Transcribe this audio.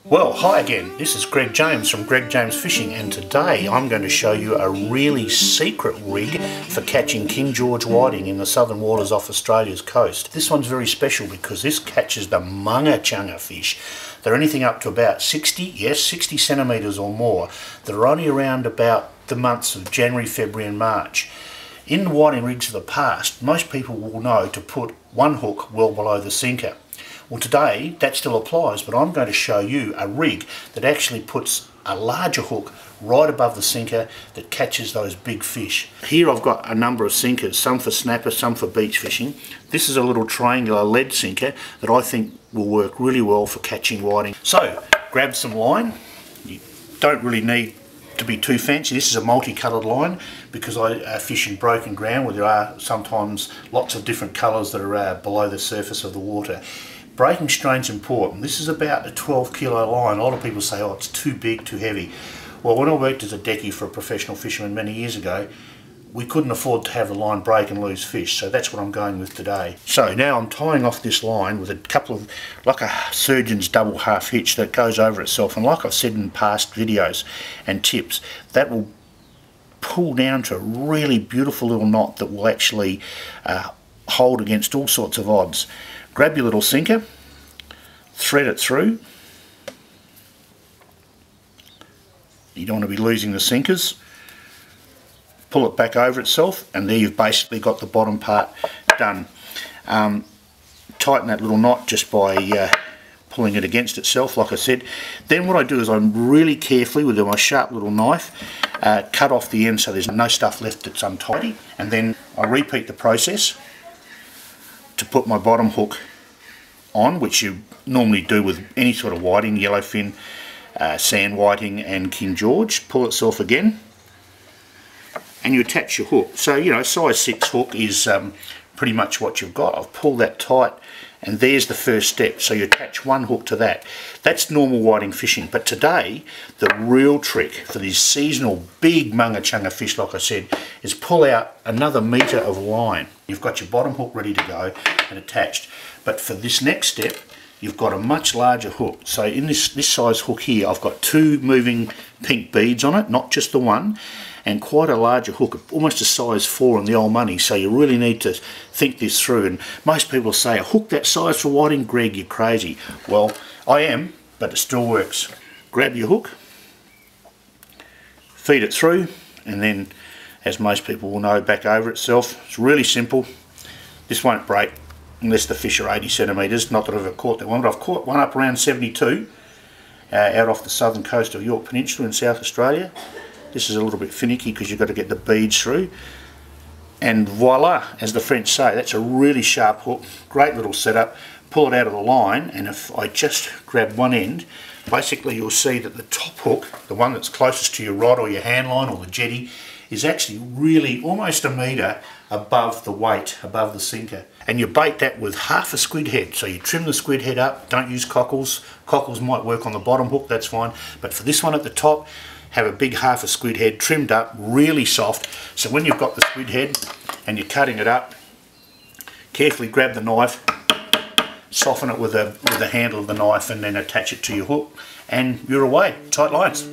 Well, hi again, this is Greg James from Greg James Fishing, and today I'm going to show you a really secret rig for catching King George whiting in the southern waters off Australia's coast. This one's very special because this catches the munga-chunga fish. They're anything up to about 60 centimetres or more. They're only around about the months of January, February and March. In the whiting rigs of the past, most people will know to put one hook well below the sinker. Well, today that still applies, but I'm going to show you a rig that actually puts a larger hook right above the sinker that catches those big fish. Here I've got a number of sinkers, some for snapper, some for beach fishing. This is a little triangular lead sinker that I think will work really well for catching whiting. So, grab some line. You don't really need to be too fancy. This is a multicoloured line because I fish in broken ground where there are sometimes lots of different colours that are below the surface of the water. Breaking strain's important. This is about a 12 kilo line. A lot of people say, oh, it's too big, too heavy. Well, when I worked as a decky for a professional fisherman many years ago, we couldn't afford to have the line break and lose fish, so that's what I'm going with today. So now I'm tying off this line with a couple of, like a surgeon's double half hitch that goes over itself, and like I've said in past videos and tips, that will pull down to a really beautiful little knot that will actually hold against all sorts of odds. Grab your little sinker, thread it through. You don't want to be losing the sinkers. Pull it back over itself, and there you've basically got the bottom part done. Tighten that little knot just by pulling it against itself, like I said. Then what I do is I'm really carefully with my sharp little knife cut off the end so there's no stuff left that's untidy, and then I repeat the process to put my bottom hook on, which you normally do with any sort of whiting, yellowfin, sand whiting and King George. Pull itself again and you attach your hook. So, you know, size 6 hook is pretty much what you've got. I've pulled that tight and there's the first step. So you attach one hook to that. That's normal whiting fishing. But today, the real trick for these seasonal big munga-chunga fish, like I said, is pull out another metre of line. You've got your bottom hook ready to go and attached. But for this next step, you've got a much larger hook. So in this size hook here, I've got 2 moving pink beads on it, not just the one, and quite a larger hook, almost a size 4 in the old money. So you really need to think this through. And most people say, a hook that size for whiting, Greg, you're crazy. Well, I am, but it still works. Grab your hook, feed it through, and then, as most people will know, back over itself. It's really simple. This won't break unless the fish are 80 centimetres. Not that I've ever caught that one, but I've caught one up around 72 out off the southern coast of York Peninsula in South Australia. This is a little bit finicky because you've got to get the beads through. And voila, as the French say, that's a really sharp hook. Great little setup. Pull it out of the line, and if I just grab one end, basically you'll see that the top hook, the one that's closest to your rod or your hand line or the jetty, is actually really almost a metre above the weight, above the sinker. And you bait that with half a squid head. So you trim the squid head up, don't use cockles. Cockles might work on the bottom hook, that's fine. But for this one at the top, have a big half a squid head trimmed up, really soft. So when you've got the squid head and you're cutting it up, carefully grab the knife, soften it with the handle of the knife, and then attach it to your hook, and you're away. Tight lines.